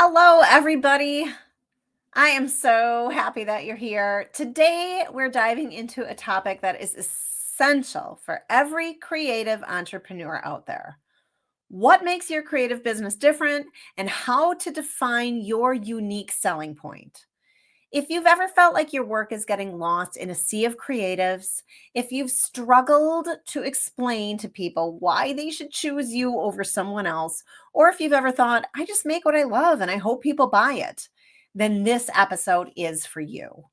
Hello, everybody. I am so happy that you're here. Today, we're diving into a topic that is essential for every creative entrepreneur out there. What makes your creative business different and how to define your unique selling point. If you've ever felt like your work is getting lost in a sea of creatives, if you've struggled to explain to people why they should choose you over someone else, or if you've ever thought, I just make what I love and I hope people buy it, then this episode is for you.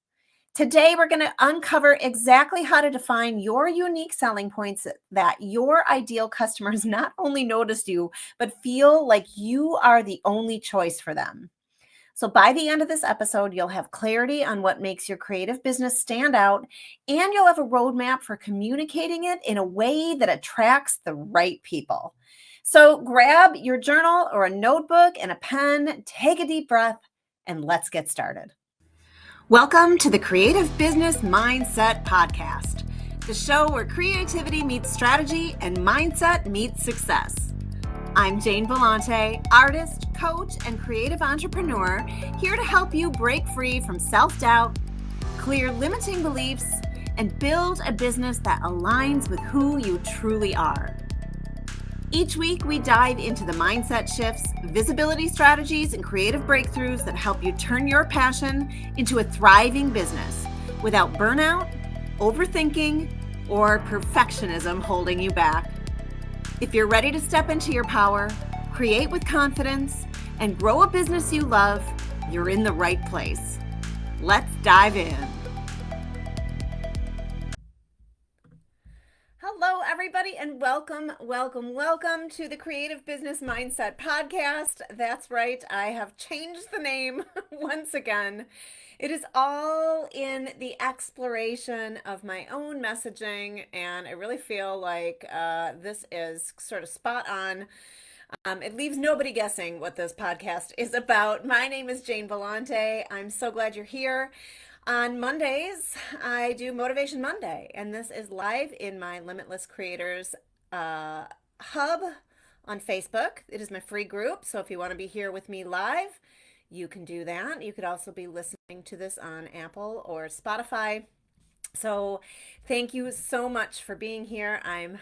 Today, we're going to uncover exactly how to define your unique selling points that your ideal customers not only notice you, but feel like you are the only choice for them. So, by the end of this episode, you'll have clarity on what makes your creative business stand out, and you'll have a roadmap for communicating it in a way that attracts the right people. So, grab your journal or a notebook and a pen, take a deep breath, and let's get started. Welcome to the Creative Business Mindset Podcast, the show where creativity meets strategy and mindset meets success. I'm Jane Bellante, artist, coach, and creative entrepreneur, here to help you break free from self-doubt, clear limiting beliefs, and build a business that aligns with who you truly are. Each week, we dive into the mindset shifts, visibility strategies, and creative breakthroughs that help you turn your passion into a thriving business without burnout, overthinking, or perfectionism holding you back. If you're ready to step into your power, create with confidence, and grow a business you love, you're in the right place. Let's dive in. Hello, everybody, and welcome to the Creative Business Mindset Podcast. That's right, I have changed the name once again. It is all in the exploration of my own messaging, and I really feel like this is sort of spot on. It leaves nobody guessing what this podcast is about. My name is Jane Bellante. I'm so glad you're here. On Mondays, I do Motivation Monday, and this is live in my Limitless Creators hub on Facebook. It is my free group, so if you want to be here with me live, you can do that. You could also be listening to this on Apple or Spotify. So thank you so much for being here. I'm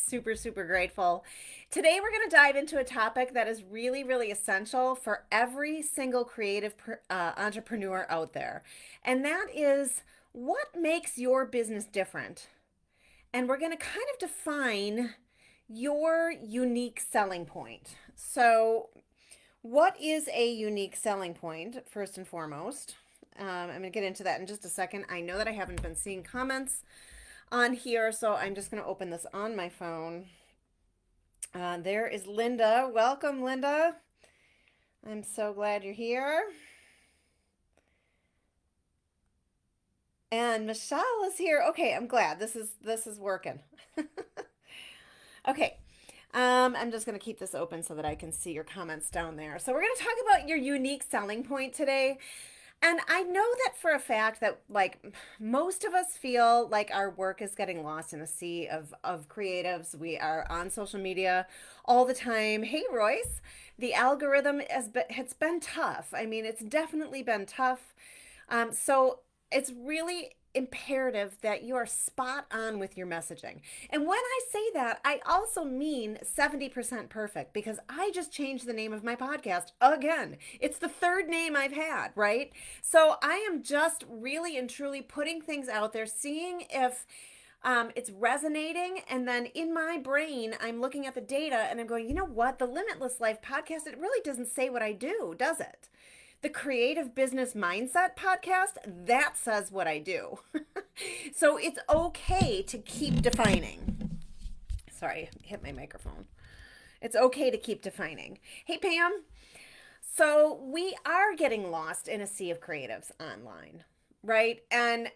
super grateful. Today, we're going to dive into a topic that is really essential for every single creative entrepreneur out there. And that is what makes your business different. And we're going to kind of define your unique selling point. So, what is a unique selling point, first and foremost? I'm going to get into that in just a second. I know that I haven't been seeing comments on here, so I'm just going to open this on my phone. There is Linda. Welcome, Linda. I'm so glad you're here. And Michelle is here. Okay, I'm glad. This is working. Okay. I'm just going to keep this open so that I can see your comments down there. So we're going to talk about your unique selling point today. And I know that for a fact that like most of us feel like our work is getting lost in a sea of creatives. We are on social media all the time. Hey, Royce, the algorithm it's been tough. I mean, it's definitely been tough. So it's really imperative that you are spot on with your messaging. And when I say that, I also mean 70% perfect because I just changed the name of my podcast again. It's the third name I've had, right? So I am just really and truly putting things out there, seeing if it's resonating. And then in my brain, I'm looking at the data and I'm going, you know what? The Limitless Life podcast, it really doesn't say what I do, does it? The Creative Business Mindset Podcast, that says what I do. So it's okay to keep defining. Sorry, I hit my microphone. It's okay to keep defining. Hey, Pam. So we are getting lost in a sea of creatives online, right? And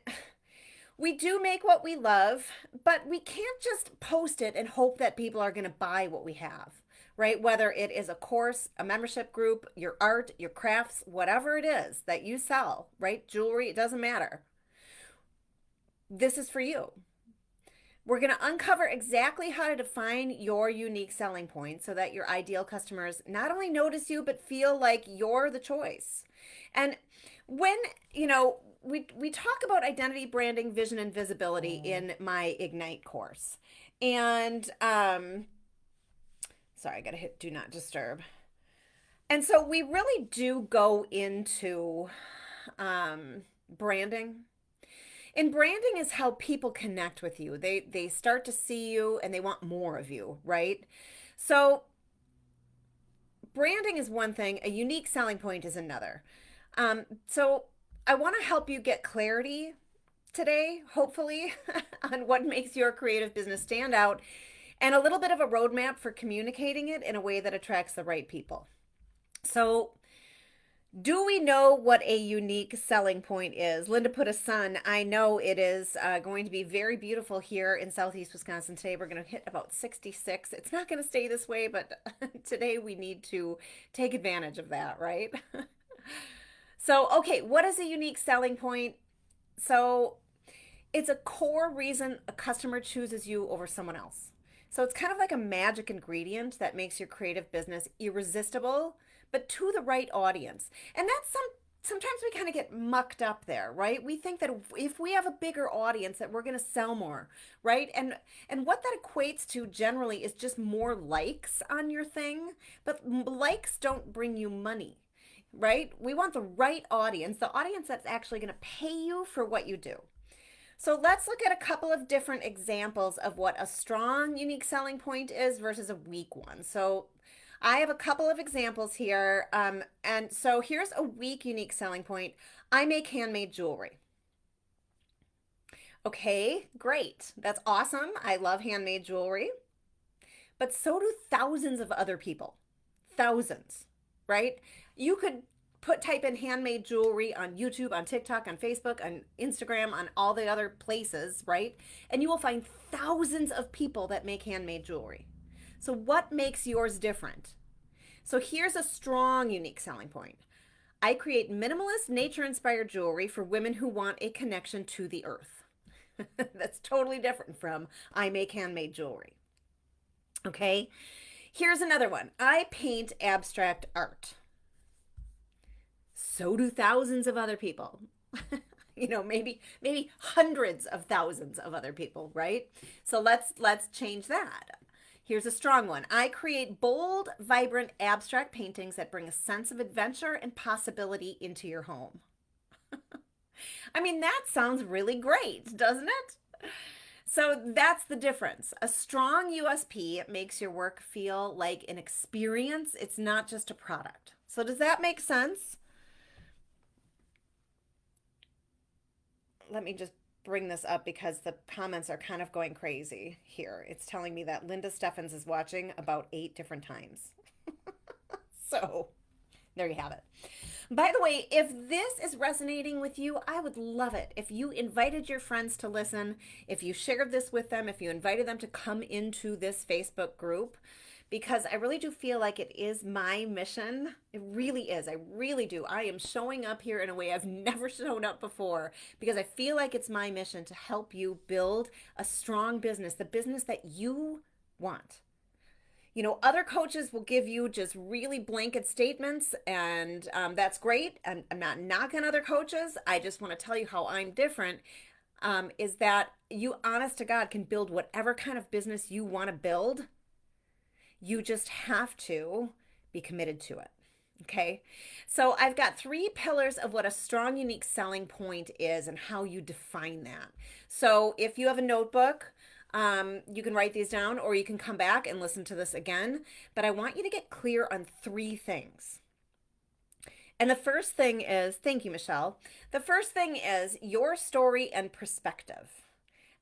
we do make what we love, but we can't just post it and hope that people are going to buy what we have, right? Whether it is a course, a membership group, your art, your crafts, whatever it is that you sell, right? Jewelry, it doesn't matter. This is for you. We're going to uncover exactly how to define your unique selling point so that your ideal customers not only notice you, but feel like you're the choice. And when, we talk about identity, branding, vision, and visibility in my Ignite course. And, sorry, I got to hit do not disturb. And so we really do go into branding. And branding is how people connect with you. They start to see you and they want more of you, right? So branding is one thing, a unique selling point is another. So I want to help you get clarity today, hopefully, on what makes your creative business stand out and a little bit of a roadmap for communicating it in a way that attracts the right people. So, do we know what a unique selling point is? Linda put a sun. I know it is going to be very beautiful here in Southeast Wisconsin today. We're going to hit about 66. It's not going to stay this way, but today we need to take advantage of that, right? So, okay, what is a unique selling point? So, it's a core reason a customer chooses you over someone else. So it's kind of like a magic ingredient that makes your creative business irresistible, but to the right audience. And that's sometimes we kind of get mucked up there, right? We think that if we have a bigger audience that we're going to sell more, right? And what that equates to generally is just more likes on your thing, but likes don't bring you money. Right? We want the right audience, the audience that's actually going to pay you for what you do. So let's look at a couple of different examples of what a strong, unique selling point is versus a weak one. So I have a couple of examples here. And so here's a weak, unique selling point. I make handmade jewelry. Okay, great. That's awesome. I love handmade jewelry. But so do thousands of other people. Thousands, right? You could type in handmade jewelry on YouTube, on TikTok, on Facebook, on Instagram, on all the other places, right? And you will find thousands of people that make handmade jewelry. So what makes yours different? So here's a strong, unique selling point. I create minimalist, nature-inspired jewelry for women who want a connection to the earth. That's totally different from I make handmade jewelry. Okay, here's another one. I paint abstract art. So do thousands of other people. maybe hundreds of thousands of other people, right? So let's change that. Here's a strong one. I create bold, vibrant, abstract paintings that bring a sense of adventure and possibility into your home. I mean, that sounds really great, doesn't it? So that's the difference. A strong USP makes your work feel like an experience. It's not just a product. So does that make sense? Let me just bring this up because the comments are kind of going crazy here. It's telling me that Linda Steffens is watching about 8 different times. So there you have it. By the way, if this is resonating with you, I would love it if you invited your friends to listen, if you shared this with them, if you invited them to come into this Facebook group, because I really do feel like it is my mission. It really is. I really do. I am showing up here in a way I've never shown up before because I feel like it's my mission to help you build a strong business, the business that you want. Other coaches will give you just really blanket statements, and that's great. And I'm not knocking other coaches. I just want to tell you how I'm different. Is that you, honest to God, can build whatever kind of business you want to build. You just have to be committed to it. Okay. So I've got 3 pillars of what a strong, unique selling point is and how you define that. So if you have a notebook, you can write these down or you can come back and listen to this again. But I want you to get clear on 3 things. And the first thing is, thank you, Michelle. The first thing is your story and perspective.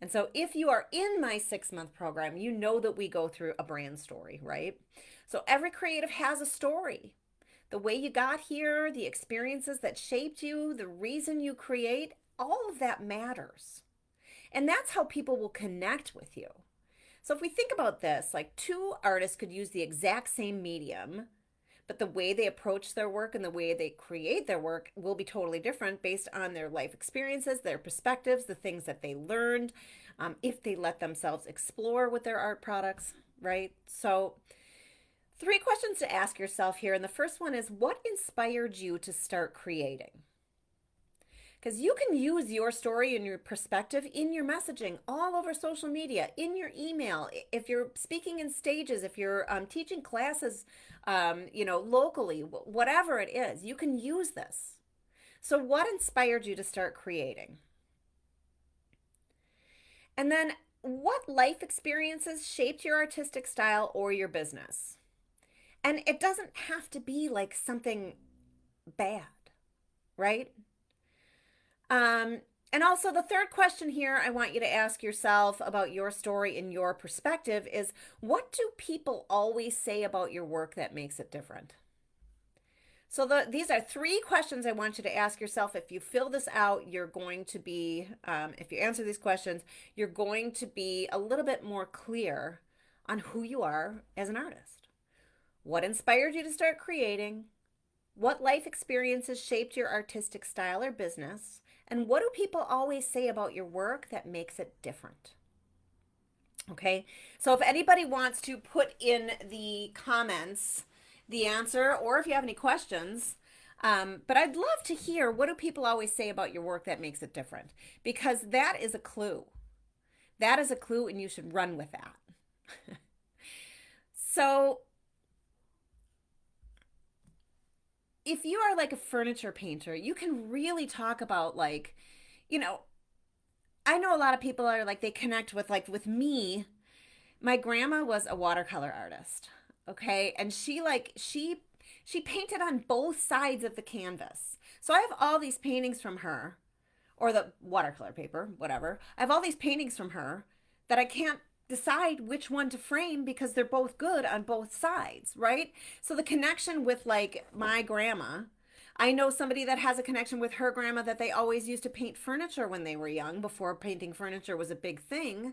And so if you are in my 6-month program, you know that we go through a brand story, right? So every creative has a story. The way you got here, the experiences that shaped you, the reason you create, all of that matters. And that's how people will connect with you. So if we think about this, like 2 artists could use the exact same medium, but the way they approach their work and the way they create their work will be totally different based on their life experiences, their perspectives, the things that they learned, if they let themselves explore with their art products, right? So, three questions to ask yourself here. And the first one is, what inspired you to start creating? Because you can use your story and your perspective in your messaging all over social media, in your email, if you're speaking in stages, if you're teaching classes, locally, whatever it is, you can use this. So, what inspired you to start creating? And then, what life experiences shaped your artistic style or your business? And it doesn't have to be like something bad, right? Um, and also, the third question here I want you to ask yourself about your story and your perspective is, what do people always say about your work that makes it different? So these are three questions I want you to ask yourself. If you fill this out, you're going to be, if you answer these questions, you're going to be a little bit more clear on who you are as an artist. What inspired you to start creating? What life experiences shaped your artistic style or business? And what do people always say about your work that makes it different? Okay, so if anybody wants to put in the comments the answer, or if you have any questions, but I'd love to hear, what do people always say about your work that makes it different? Because that is a clue. That is a clue, and you should run with that. So, if you are like a furniture painter, you can really talk about, like, you know, I know a lot of people are like, they connect with, like, with me. My grandma was a watercolor artist, okay? And she painted on both sides of the canvas. So I have all these paintings from her, or the watercolor paper, whatever. I have all these paintings from her that I can't decide which one to frame because they're both good on both sides, right? So the connection with, like, my grandma, I know somebody that has a connection with her grandma, that they always used to paint furniture when they were young, before painting furniture was a big thing.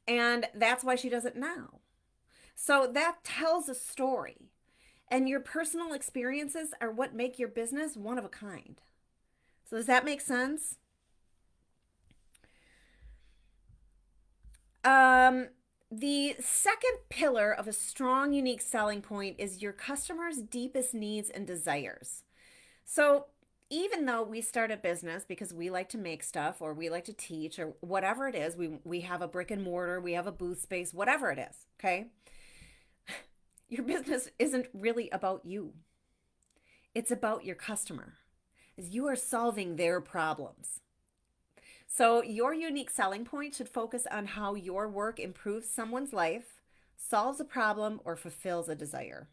And that's why she does it now. So that tells a story. And your personal experiences are what make your business one of a kind. So does that make sense? The second pillar of a strong, unique selling point is your customers' deepest needs and desires. So, even though we start a business because we like to make stuff, or we like to teach, or whatever it is, we have a brick and mortar, we have a booth space, whatever it is, okay? Your business isn't really about you. It's about your customer. As you are solving their problems. So, your unique selling point should focus on how your work improves someone's life, solves a problem, or fulfills a desire.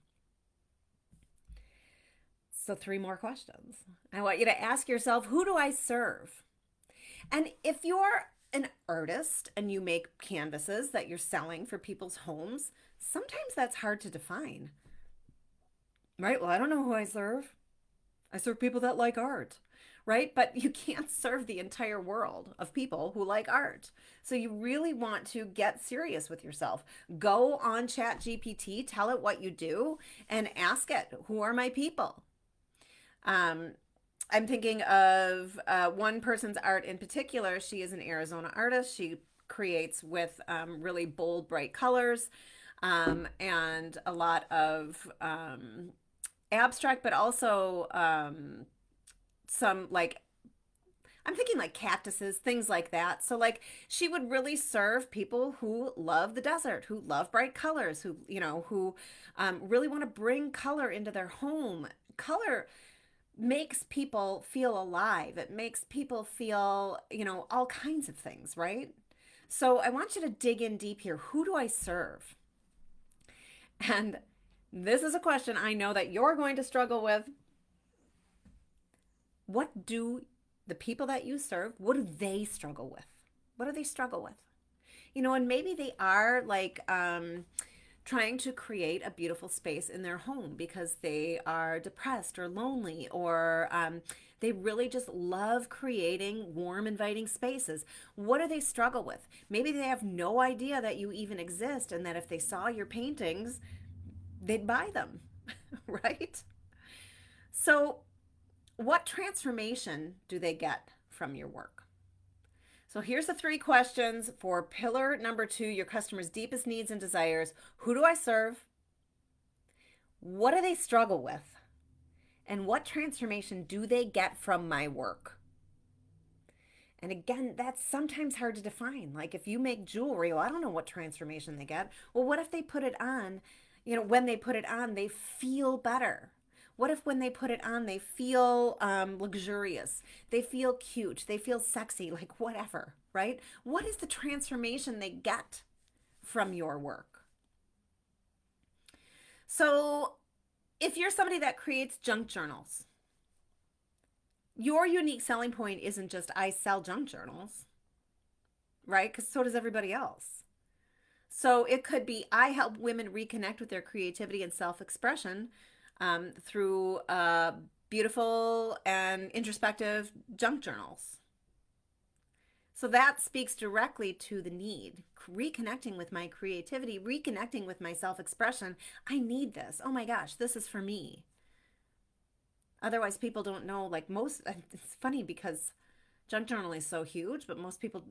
So, three more questions. I want you to ask yourself, who do I serve? And if you're an artist and you make canvases that you're selling for people's homes, sometimes that's hard to define. Right? Well, I don't know who I serve. I serve people that like art, right? But you can't serve the entire world of people who like art. So you really want to get serious with yourself. Go on ChatGPT, tell it what you do, and ask it, who are my people? I'm thinking of one person's art in particular. She is an Arizona artist. She creates with really bold, bright colors, and a lot of abstract, but also some, like, I'm thinking like cactuses, things like that. So, like, she would really serve people who love the desert, who love bright colors, who really want to bring color into their home. Color makes people feel alive. It makes people feel, all kinds of things, right? So I want you to dig in deep here. Who do I serve? And this is a question I know that you're going to struggle with. What do the people that you serve, what do they struggle with? What do they struggle with? And maybe they are like trying to create a beautiful space in their home because they are depressed or lonely, or they really just love creating warm, inviting spaces. What do they struggle with? Maybe they have no idea that you even exist, and that if they saw your paintings, they'd buy them, right? So, what transformation do they get from your work? So, here's the 3 questions for pillar number 2, your customer's deepest needs and desires. Who do I serve? What do they struggle with? And what transformation do they get from my work? And again, that's sometimes hard to define. Like if you make jewelry, well, I don't know what transformation they get. Well, what if they put it on, when they put it on, they feel better? What if when they put it on, they feel luxurious, they feel cute, they feel sexy, like whatever, right? What is the transformation they get from your work? So if you're somebody that creates junk journals, your unique selling point isn't just I sell junk journals, right? Because so does everybody else. So it could be I help women reconnect with their creativity and self-expression through beautiful and introspective junk journals. So that speaks directly to the need. Reconnecting with my creativity, reconnecting with my self-expression. I need this. Oh my gosh, this is for me. Otherwise, people don't know, like it's funny because junk journal is so huge, but most people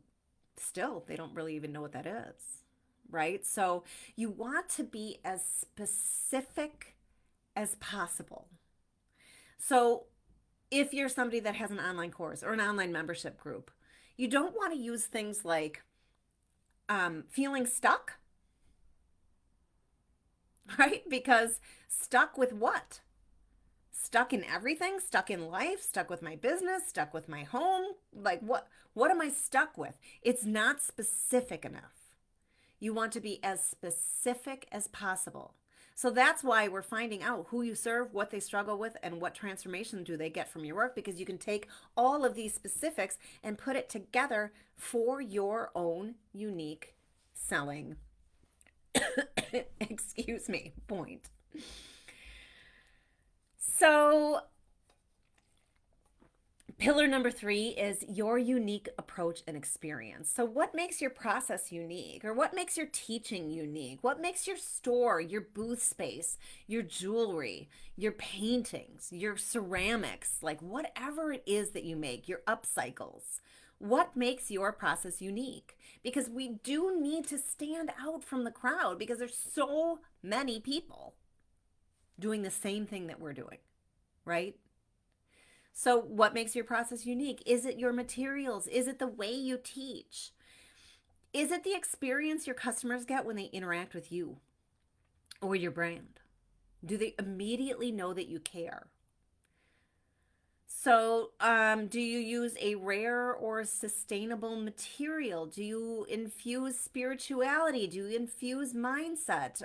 still, they don't really even know what that is, right? So you want to be as specific as possible. So if you're somebody that has an online course or an online membership group, you don't want to use things like feeling stuck, right? Because stuck with what? Stuck in everything, stuck in life, stuck with my business, stuck with my home. Like what am I stuck with? It's not specific enough. You want to be as specific as possible. So that's why we're finding out who you serve, what they struggle with, and what transformation do they get from your work, because you can take all of these specifics and put it together for your own unique selling excuse me, point. So pillar number 3 is your unique approach and experience. So what makes your process unique, or what makes your teaching unique? What makes your store, your booth space, your jewelry, your paintings, your ceramics, like whatever it is that you make, your upcycles? What makes your process unique? Because we do need to stand out from the crowd because there's so many people doing the same thing that we're doing, right? So what makes your process unique? Is it your materials? Is it the way you teach? Is it the experience your customers get when they interact with you or your brand? Do they immediately know that you care? So do you use a rare or sustainable material? Do you infuse spirituality? Do you infuse mindset?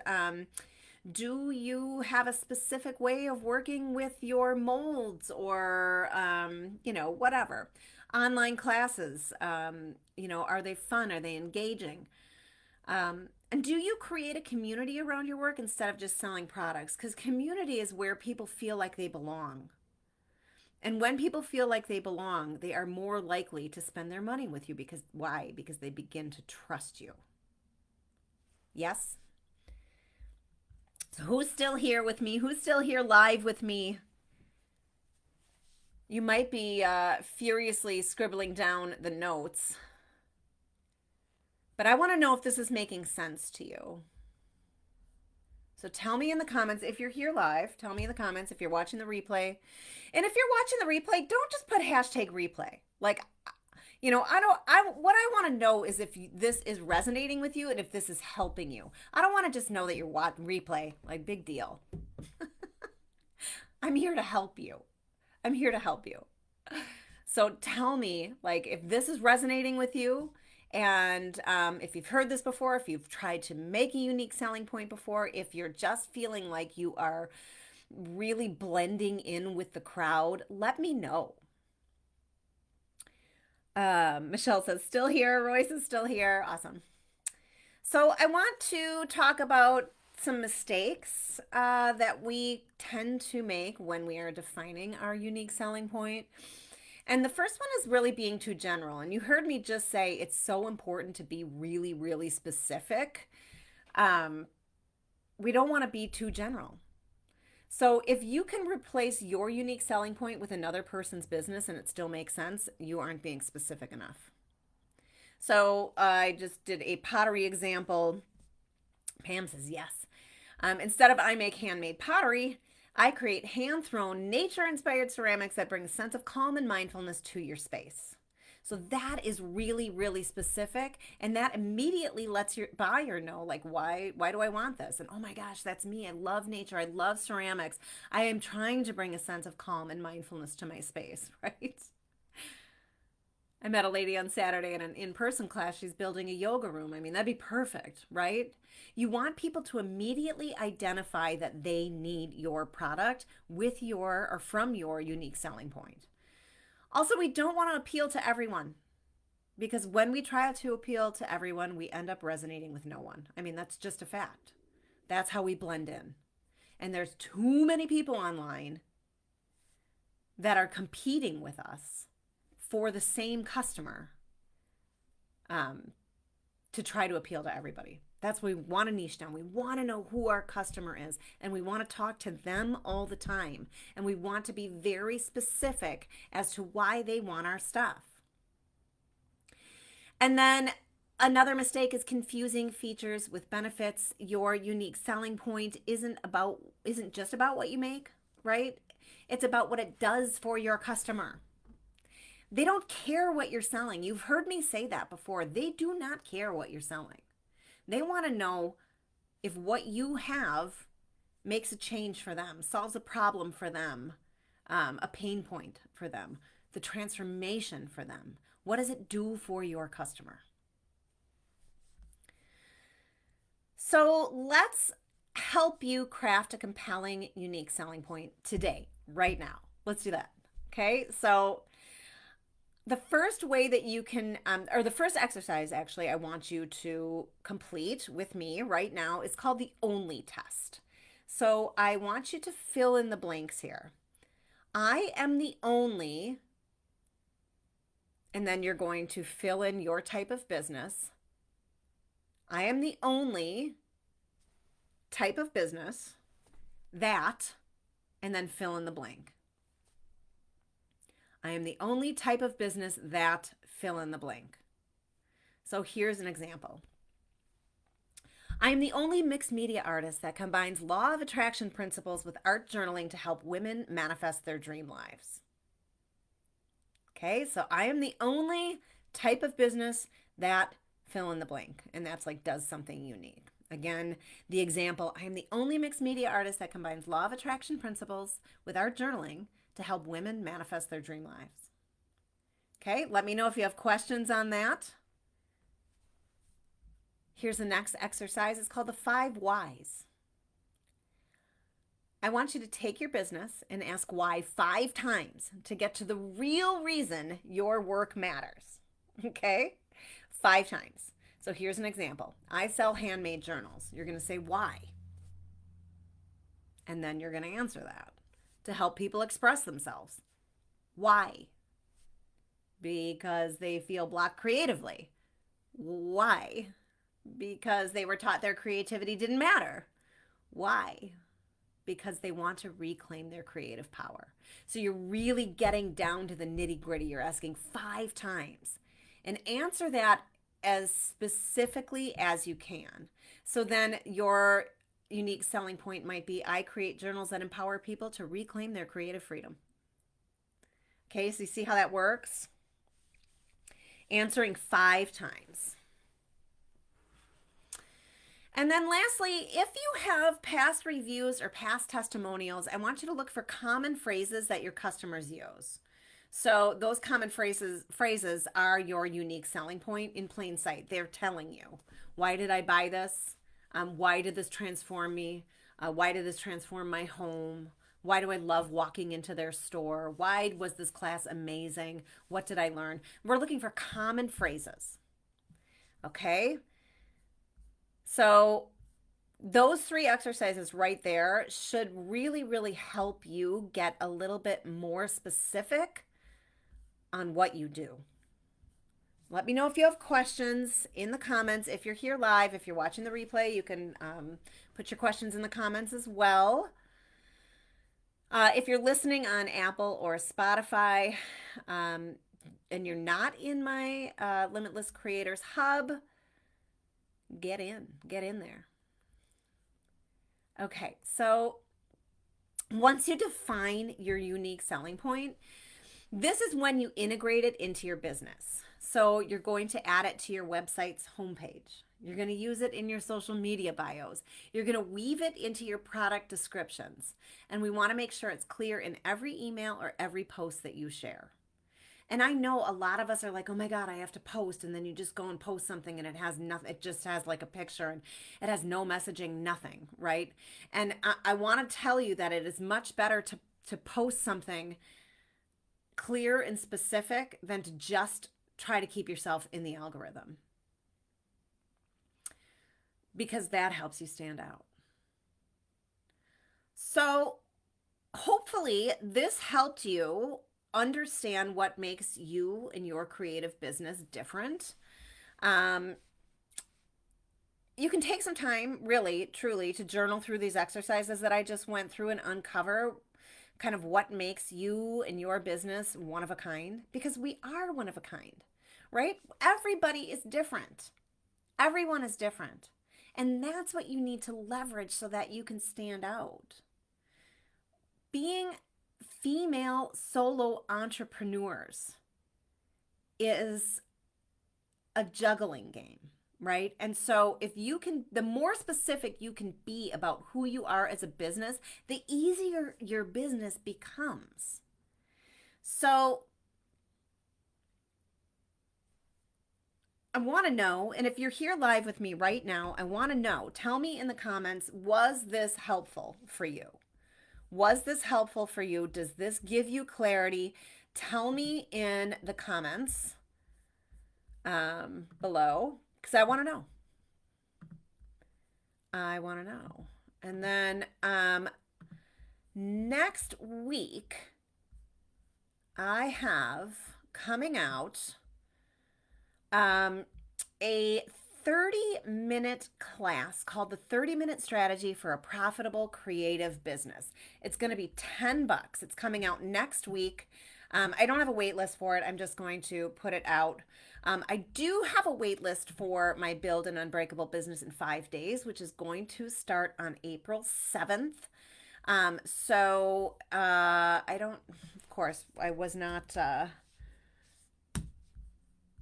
Do you have a specific way of working with your molds or, whatever? Online classes, are they fun? Are they engaging? And do you create a community around your work instead of just selling products? Because community is where people feel like they belong. And when people feel like they belong, they are more likely to spend their money with you. Because why? Because they begin to trust you. Yes? So who's still here with me? Who's still here live with me? You might be furiously scribbling down the notes, but I want to know if this is making sense to you. So tell me in the comments if you're here live. Tell me in the comments if you're watching the replay. And if you're watching the replay, don't just put hashtag replay. Like, what I want to know is if this is resonating with you and if this is helping you. I don't want to just know that you're watching replay, like big deal. I'm here to help you. I'm here to help you. So tell me, like, if this is resonating with you, and if you've heard this before, if you've tried to make a unique selling point before, if you're just feeling like you are really blending in with the crowd, let me know. Michelle says, still here. Royce is still here. Awesome. So I want to talk about some mistakes that we tend to make when we are defining our unique selling point. And the first one is really being too general. And you heard me just say it's so important to be really, really specific. We don't want to be too general So if you can replace your unique selling point with another person's business and it still makes sense, you aren't being specific enough. So I just did a pottery example. Pam says yes. Instead of I make handmade pottery, I create hand thrown, nature inspired ceramics that bring a sense of calm and mindfulness to your space. So that is really, really specific. And that immediately lets your buyer know, like, why do I want this? And oh my gosh, that's me. I love nature. I love ceramics. I am trying to bring a sense of calm and mindfulness to my space, right? I met a lady on Saturday in an in person class. She's building a yoga room. I mean, that'd be perfect, right? You want people to immediately identify that they need your product with your or from your unique selling point. Also, we don't want to appeal to everyone because when we try to appeal to everyone, we end up resonating with no one. I mean, that's just a fact. That's how we blend in. And there's too many people online that are competing with us for the same customer to try to appeal to everybody. That's what we want to niche down. We want to know who our customer is, and we want to talk to them all the time. And we want to be very specific as to why they want our stuff. And then another mistake is confusing features with benefits. Your unique selling point isn't just about what you make, right? It's about what it does for your customer. They don't care what you're selling. You've heard me say that before. They do not care what you're selling. They want to know if what you have makes a change for them, solves a problem for them, a pain point for them, the transformation for them. What does it do for your customer? So let's help you craft a compelling, unique selling point today, right now. Let's do that. Okay. So the first way that you can, or the first exercise actually, I want you to complete with me right now is called the only test. So I want you to fill in the blanks here. I am the only, and then you're going to fill in your type of business. I am the only type of business that, and then fill in the blank. I am the only type of business that, fill in the blank. So here's an example. I am the only mixed media artist that combines law of attraction principles with art journaling to help women manifest their dream lives. Okay, so I am the only type of business that, fill in the blank. And that's like does something unique. Again, the example, I am the only mixed media artist that combines law of attraction principles with art journaling to help women manifest their dream lives. Okay, let me know if you have questions on that. Here's the next exercise. It's called the 5 whys. I want you to take your business and ask why 5 times to get to the real reason your work matters. Okay, 5 times. So here's an example. I sell handmade journals. You're going to say why. And then you're going to answer that to help people express themselves. Why? Because they feel blocked creatively. Why? Because they were taught their creativity didn't matter. Why? Because they want to reclaim their creative power. So you're really getting down to the nitty gritty. You're asking 5 times and answer that as specifically as you can. So then your unique selling point might be I create journals that empower people to reclaim their creative freedom. Okay, so you see how that works? Answering 5 times. And then lastly, if you have past reviews or past testimonials, I want you to look for common phrases that your customers use. So those common phrases are your unique selling point in plain sight. They're telling you, why did I buy this? Why did this transform me? Why did this transform my home? Why do I love walking into their store? Why was this class amazing? What did I learn? We're looking for common phrases. Okay? So those 3 exercises right there should really, really help you get a little bit more specific on what you do. Let me know if you have questions in the comments. If you're here live, if you're watching the replay, you can put your questions in the comments as well. If you're listening on Apple or Spotify, and you're not in my Limitless Creators Hub, get in there. Okay, so once you define your unique selling point, this is when you integrate it into your business. So you're going to add it to your website's homepage. You're going to use it in your social media bios. You're going to weave it into your product descriptions. And we want to make sure it's clear in every email or every post that you share. And I know a lot of us are like, oh my God, I have to post. And then you just go and post something and it has nothing. It just has like a picture and it has no messaging, nothing, right? And I want to tell you that it is much better to post something clear and specific than to just try to keep yourself in the algorithm, because that helps you stand out. So hopefully this helped you understand what makes you and your creative business different. You can take some time, really, truly, to journal through these exercises that I just went through and uncover kind of what makes you and your business one of a kind, because we are one of a kind, right? Everybody is different. Everyone is different. And that's what you need to leverage so that you can stand out. Being female solo entrepreneurs is a juggling game, right? And so if you can, the more specific you can be about who you are as a business, the easier your business becomes. So I want to know, and if you're here live with me right now, I want to know, tell me in the comments, was this helpful for you? Was this helpful for you? Does this give you clarity? Tell me in the comments below, because I want to know. I want to know. And then next week, I have coming out a 30-minute class called the 30-minute strategy for a profitable creative business. It's going to be $10. It's coming out next week. I don't have a wait list for it. I'm just going to put it out. I do have a wait list for my Build an Unbreakable Business in 5 days, which is going to start on April 7th. I don't, of course, I was not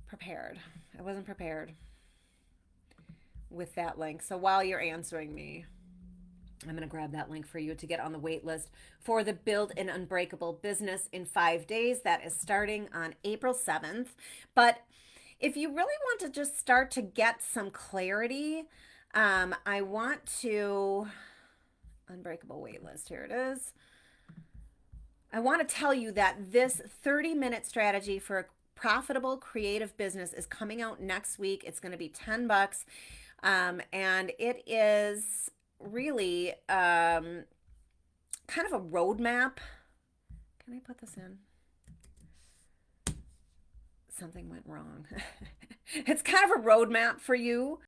prepared. I wasn't prepared with that link. So while you're answering me, I'm going to grab that link for you to get on the wait list for the Build an Unbreakable Business in 5 days. That is starting on April 7th. But if you really want to just start to get some clarity, I want to, Unbreakable wait list, here it is. I want to tell you that this 30-minute strategy for a profitable creative business is coming out next week. It's going to be $10. And it is really kind of a roadmap. Can I put this in? Something went wrong. It's kind of a roadmap for you